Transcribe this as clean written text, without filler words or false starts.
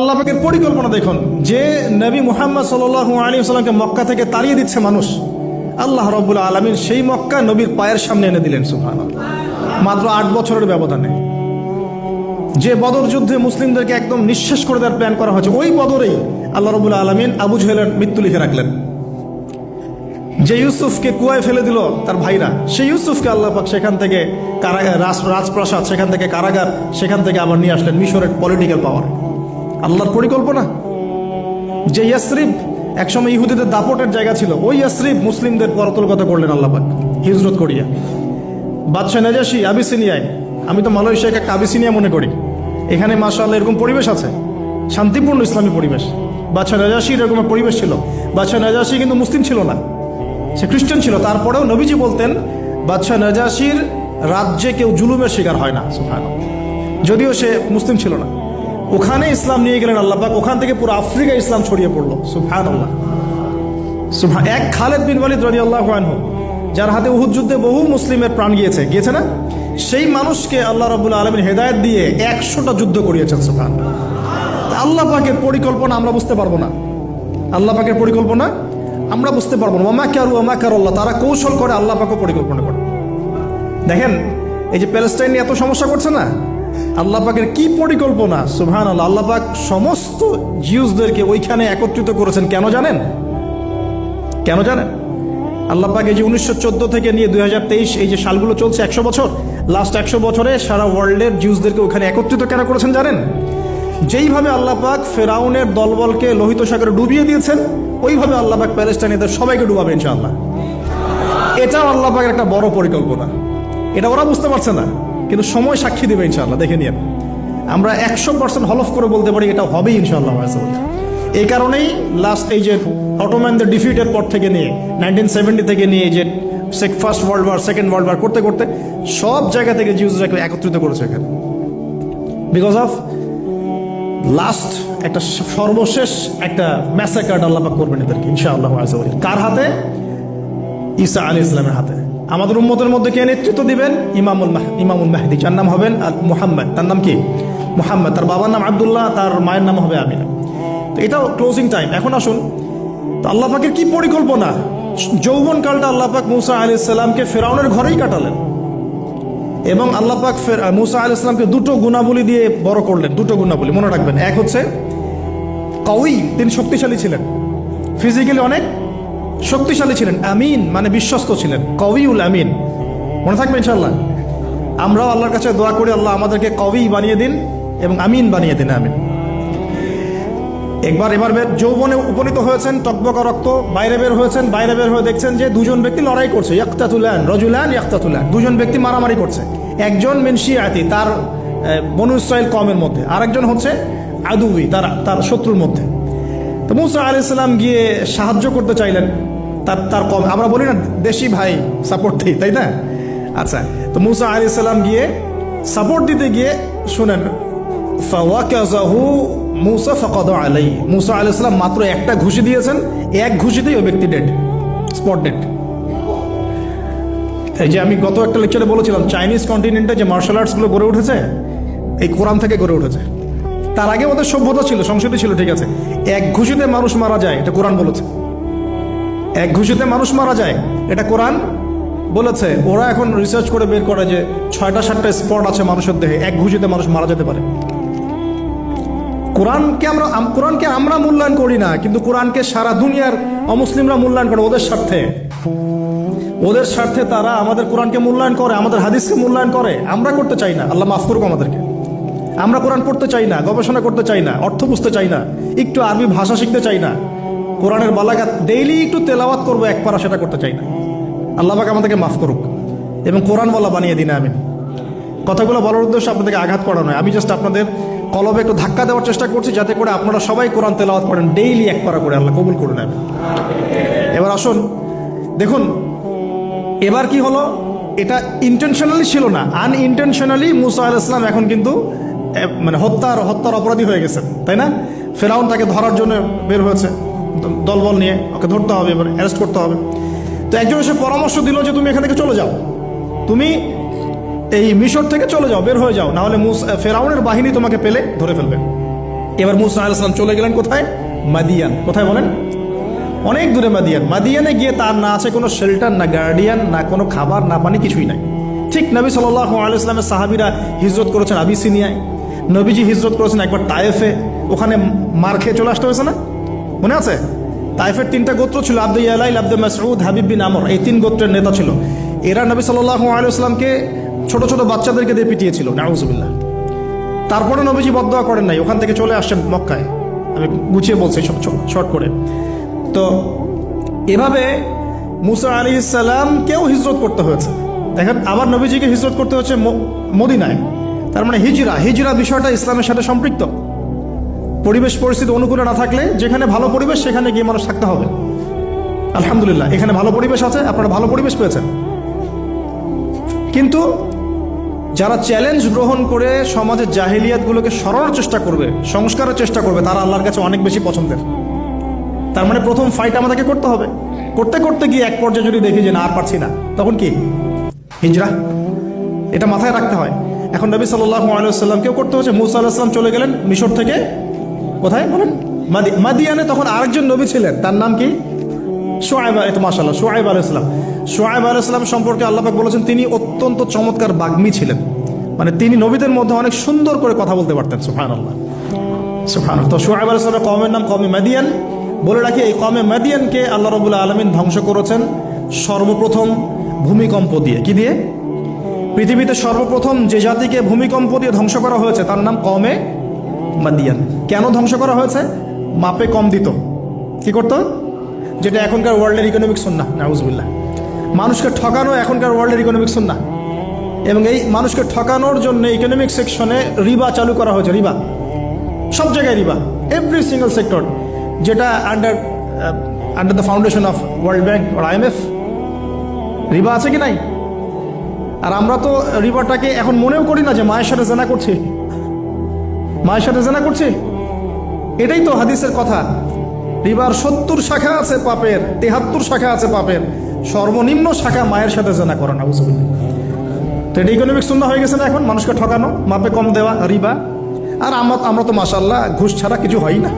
আল্লাহ পাকের পরিকল্পনা দেখুন, যে নবী মুহাম্মদ সাল্লাল্লাহু আলাইহি ওয়াসাল্লামকে মক্কা থেকে তাড়িয়ে দিচ্ছে মানুষ, আল্লাহ রাব্বুল আলামিন সেই মক্কা নবীর পায়ের সামনে এনে দিলেন। সুবহানাল্লাহ, মাত্র 8 বছরের ব্যবধানে। যে বদর যুদ্ধে মুসলিমদেরকে একদম নিঃশেষ করে দেওয়ার প্ল্যান করা হয়েছে, ওই বদরেই আল্লাহ রাব্বুল আলামিন আবু জেহেলের মৃত্যু লিখে রাখলেন। যে ইউসুফকে কুয়ায় ফেলে দিল তার ভাইরা, সেই ইউসুফকে আল্লাহ পাক সেখান থেকে রাজপ্রাসাদ, সেখান থেকে কারাগার, সেখান থেকে আবার নিয়ে আসলেন মিশরের পলিটিক্যাল পাওয়ার। আল্লাহর পরিকল্পনা। যে ইয়াসরিব একসময় ইহুদিদের দাপটের জায়গা ছিল, ওই ইয়াসরিব মুসলিমদের পরতলগত করলেন আল্লাহ পাক হিজরত করিয়া। বাদশাহ নাজাশী আবিসিনিয়ায়, আমি তো মালয়েশিয়াকে একটা আবিসিনিয়া মনে করি, এখানে মাশাআল্লাহ এরকম পরিবেশ আছে, শান্তিপূর্ণ ইসলামী পরিবেশ। বাদশাহ নাজাশীর এরকম পরিবেশ ছিল। বাদশাহ নাজাশী কিন্তু মুসলিম ছিল না, সে খ্রিস্টান ছিল। তারপরেও নবীজি বলতেন বাদশাহ নাজাশীর রাজ্যে কেউ জুলুমের শিকার হয় না। সুবহানাল্লাহ, যদিও সে মুসলিম ছিল না। ওখানে ইসলাম নিয়ে গেলেন আল্লাহ পাক, ওখান থেকে পুরো আফ্রিকা ইসলাম ছড়িয়ে পড়লো। সুবহানাল্লাহ, এক খালেদ বিন ওয়ালিদ রাদিয়াল্লাহু আনহু, যার হাতে উহুদ যুদ্ধে বহু মুসলিমের প্রাণ গিয়েছে না, সেই মানুষকে আল্লাহ রাব্বুল আলামিন হেদায়েত দিয়ে 100টা যুদ্ধ করিয়েছেন। সুবহানাল্লাহ, আল্লাহ পাকের পরিকল্পনা আমরা বুঝতে পারবো না। আল্লাহ পাকের পরিকল্পনা আমরা বুঝতে পারবো না। ওয়া মাকারুল্লাহ, তারা কৌশল করে, আল্লাহ পাকও পরিকল্পনা করে। দেখেন, এই যে প্যালেস্টাইন নিয়ে এত সমস্যা করছে না, আল্লাহ পাকের কি পরিকল্পনা! সুবহানাল্লাহ, আল্লাহ পাক সমস্ত জিউসদেরকে ওইখানে একত্রিত করেছেন। কেন জানেন? আল্লাহ পাক এই যে 1914 থেকে নিয়ে 2023 এই যে সালগুলো চলছে, 100 বছর, লাস্ট 100 বছরে সারা ওয়ার্ল্ডের জিউসদেরকে ওখানে একত্রিত কেন করেছেন জানেন? যেইভাবে আল্লাহ পাক ফেরাউনের দলবলকে লোহিত সাগরে ডুবিয়ে দিয়েছেন, ওইভাবে আল্লাহ পাক প্যালেস্টাইনিদের সবাইকে ডুবাবে ইনশাআল্লাহ। এটাও আল্লাহ পাকের একটা বড় পরিকল্পনা। এটা ওরা বুঝতে পারছে না, কিন্তু সময় সাক্ষী দেবে ইনশাআল্লাহ। দেখে নিন, আমরা 100% হলফ করে বলতে পারি এটা হবেই ইনশাআল্লাহ। এই কারণেই লাস্ট এই যে অটোম্যানদের ডিফিটের পর থেকে নিয়ে 1970 থেকে নিয়ে যে first world war, second world war করতে করতে সব জায়গা থেকে জিউসরাকে একত্রিত করেছে এখানে, বিকজ অফ লাস্ট একটা সর্বশেষ একটা ম্যাসাকার আল্লাহ পাক করবেন এদেরকে ইনশাআল্লাহ। কার হাতে? ঈসা আলাইহিস সালামের হাতে। আমাদের উম্মতের মধ্যে কে নেতৃত্ব দিবেন? ইমামুল মাহদি, যার নাম হবেন মুহাম্মদ। তার নাম কি? মুহাম্মদ। তার বাবার নাম আব্দুল্লাহ, তার মায়ের নাম হবে আমিনা। তো এটাও ক্লোজিং টাইম। এখন আসুন, তো আল্লাহ পাকের কি পরিকল্পনা! যৌবনকালটা আল্লাহ পাক মুসা আলাইহিস সালামকে ফেরাউনের ঘরেই কাটালেন, এবং আল্লাহ পাক মুসা আলাইহিস সালামকে দুটো গুণাবলী দিয়ে বড় করলেন। দুটো গুণাবলী মনে রাখবেন। এক হচ্ছে কওয়ি, তিনি শক্তিশালী ছিলেন, ফিজিক্যালি অনেক শক্তিশালী ছিলেন। আমিন মানে বিশ্বস্ত ছিলেন, কওয়িউল আমিন। মনে থাকবে ইনশাআল্লাহ। আমরাও আল্লাহর কাছে দোয়া করি, আল্লাহ আমাদেরকে কওয়ি বানিয়ে দিন এবং আমিন বানিয়ে দিন। আমিন। এবার যৌবনে উপনীত হয়েছেন, টকবকা রক্ত, বাইরে বের হয়েছেন। বাইরে বের হয়ে দেখছেন যে দুজন ব্যক্তি লড়াই করছে, রজুলান ইয়াকতাতুলান, দুজন ব্যক্তি মারামারি করছে। একজন মিন শিয়াতি, তার বনু ইসরাইল কওমের মধ্যে, আরেকজন হচ্ছে আদুবি, তার শত্রুর মধ্যে। তো মুসা আলাইহিস সালাম গিয়ে সাহায্য করতে চাইলেন তার কম। আমরা বলি না দেশি ভাই সাপোর্ট দিই, তাই না? আচ্ছা, তো মুসা আলাইহিস সালাম গিয়ে সাপোর্ট দিতে গিয়ে শুনেন, ফাওয়াকাযাহু মুসা ফাকাদা আলাইহি, মুসা আলাইহিস সালাম মাত্র একটা ঘুষি দিয়েছেন, এক ঘুষিতেই ওই ব্যক্তি ডেড, স্পট ডেড। এই যে আমি গত একটা লেকচারে বলেছিলাম, চাইনিজ কন্টিনেন্টে যে মার্শাল আর্টসগুলো গড়ে উঠেছে, এই কোরআন থেকে গড়ে উঠেছে। তার আগে ওদের সভ্যতা ছিল, সংস্কৃতি ছিল, ঠিক আছে। এক ঘুষিতে মানুষ মারা যায়, এটা কোরআন বলেছে। এক ঘুষিতে মানুষ মারা যায়, এটা কোরআন বলেছে। ওরা এখন রিসার্চ করে বের করে যে 6টা-7টা স্পট আছে মানুষের দেহে, এক ঘুষিতে মানুষ মারা যেতে পারে। কোরআনকে আমরা মূল্যায়ন করি না, কিন্তু কোরআনকে সারা দুনিয়ার অমুসলিমরা মূল্যায়ন করে ওদের স্বার্থে তারা আমাদের কোরআনকে মূল্যায়ন করে, আমাদের হাদিসকে মূল্যায়ন করে। আমরা করতে চাই না, আল্লাহ মাফ করুক আমাদেরকে। আমরা কোরআন পড়তে চাই না, গবেষণা করতে চাই না, অর্থ বুঝতে চাই না, একটু আরবি ভাষা শিখতে চাই না, কোরআনের বালাগাত ডেইলি একটু তেলাওয়াত করবো এক পারা, সেটা করতে চাই না। আল্লাহ পাক আমাদেরকে মাফ করুক এবং কোরআন বলা বানিয়ে দিন। আমি কথাগুলো বলার উদ্দেশ্য আপনাদেরকে আঘাত করা নয়, আমি জাস্ট আপনাদের কলবে একটু ধাক্কা দেওয়ার চেষ্টা করছি, যাতে করে আপনারা সবাই কোরআন তেলাওয়াত করেন ডেইলি এক পারা করে। আল্লাহ কবুল করে নেন। এবার আসুন, দেখুন এবার কি হলো। এটা ইন্টেনশনালি ছিল না, আনইনটেনশনালি মুসা আলাইহিস সালাম এখন কিন্তু মানে হত্যার অপরাধী হয়ে গেছেন, তাই না? ফেরাউন তাকে ধরার জন্য বের হয়েছে দলবল নিয়ে, ওকে ধরতে হবে, এবার অ্যারেস্ট করতে হবে। তো একজন এসে পরামর্শ দিল যে তুমি এখান থেকে চলে যাও, তুমি এই মিশর থেকে চলে যাও, বের হয়ে যাও, নাহলে ফেরাউনের বাহিনী তোমাকে পেলে ধরে ফেলবে। এবার মুসা আলাইহিস সালাম চলে গেলেন কোথায়? মাদিয়ান। কোথায় বলেন? অনেক দূরে মাদিয়ান। মাদিয়ানে গিয়ে তার না আছে কোনো শেল্টার, না গার্ডিয়ান, না কোনো খাবার, না পানি, কিছুই নাই। ঠিক নবী সাল্লাল্লাহু আলাইহি ওয়াসাল্লামের সাহাবীরা হিজরত করেছেন আবিসিনিয়ায়, নবীজি হিজরত করেছেন একবার তায়েফে, ওখানে মার খেয়ে চলে আসতে হয়েছে না? মনে আছে? তায়েফের 3টা গোত্র ছিল, আব্দু ইয়ালাইল, আব্দু মাসউদ, হাবিব বিন আমর, এই 3 গোত্রের নেতা ছিল। এরা নবী সাল্লাল্লাহু আলাইহি ওয়াসাল্লামকে ছোট ছোট বাচ্চাদেরকে দিয়ে পিটিয়েছিল, নাউজুবিল্লাহ। তারপরে নবীজি বদদোয়া করেন নাই, ওখান থেকে চলে আসছেন মক্কায়। আমি গুছিয়ে বলছি শর্ট করে। তো এভাবে মুসা আলাইহিস সালামকেও হিজরত করতে হয়েছে। দেখেন, আবার নবীজিকে হিজরত করতে হচ্ছে মদিনায়। তার মানে হিজরা বিষয়টা ইসলামের সাথে সম্পৃক্ত। পরিবেশ পরিস্থিতি অনুকূলে না থাকলে, যেখানে ভালো পরিবেশ সেখানে গিয়ে মানুষ থাকতে হবে। আলহামদুলিল্লাহ, এখানে ভালো পরিবেশ আছে, আপনারা ভালো পরিবেশ পেয়েছেন। কিন্তু যারা চ্যালেঞ্জ গ্রহণ করে সমাজের জাহিলিয়াতগুলোকে সরানোর চেষ্টা করবে, সংস্কারের চেষ্টা করবে, তারা আল্লাহর কাছে অনেক বেশি পছন্দের। তার মানে প্রথম ফাইট আমাদেরকে করতে হবে। করতে করতে গিয়ে এক পর্যায়ে যদি দেখি যে না, আর পারছি না, তখন কি? হিজরা। এটা মাথায় রাখতে হয়। এখন নবী সাল্লাল্লাহু আলাইহি ওয়াসাল্লামকেও করতে হচ্ছে। মুসা আলাইহিস সালাম চলে গেলেন মিশর থেকে কোথায় বলেন? মাদিয়ানে। তখন আরেকজন নবী ছিলেন, তার নাম কি? শুআয়ব। মাশাআল্লাহ, শুআয়ব আলাইহিস সালাম। শুআয়ব আলাইহিস সালাম সম্পর্কে আল্লাহ পাক বলেছেন তিনি অত্যন্ত চমৎকার বাগ্মী ছিলেন। মানে তিনি নবীদের মধ্যে অনেক সুন্দর করে কথা বলতে পারতেন। সুবহানাল্লাহ, সুবহানাল্লাহ। তো শুআয়ব আলাইহিস সালামের কওমের নাম কওমে মাদিয়ান। বলে রাখি, এই কওমে মাদিয়ানকে আল্লাহ রাব্বুল আলামিন ধ্বংস করেছেন সর্বপ্রথম ভূমিকম্প দিয়ে। কি দিয়ে? পৃথিবীতে সর্বপ্রথম যে জাতিকে ভূমিকম্প দিয়ে ধ্বংস করা হয়েছে তার নাম কওমে মাদিয়ান। কেন ধ্বংস করা হয়েছে? মাপে কম দিত। কি করতো? যেটা এখনকার ওয়ার্ল্ডের ইকোনমিক সুন্নাহ, নাউজুবিল্লাহ। মানুষকে ঠকানো এখনকার ওয়ার্ল্ডের ইকোনমিক সুন্নাহ। এবং এই মানুষকে ঠকানোর জন্য ইকোনমিক সেকশনে রিবা চালু করা হয়েছে। রিবা, সব জায়গায় রিবা, এভরি সিঙ্গল সেক্টর, যেটা under the foundation of world bank আর IMF। রিবা আছে কি নাই? আর আমরা তো রিবাটাকে এখন মনেও করি না যে মায়ের সাথে জেনা করছি, মায়ের সাথে জেনা করছি। এটাই তো হাদিসের কথা। রিবার 70 শাখা আছে পাপের, 73 শাখা আছে পাপের, সর্বনিম্ন শাখা মায়ের সাথে জেনা করা, নাউজুবিল্লাহ। তো এটা ইকোনমিক সুন্নাহ হয়ে গেছে না এখন? মানুষকে ঠকানো, মাপে কম দেওয়া, রিবা। আর আমরা তো মাশাআল্লাহ ঘুষ ছাড়া কিছু হয় না।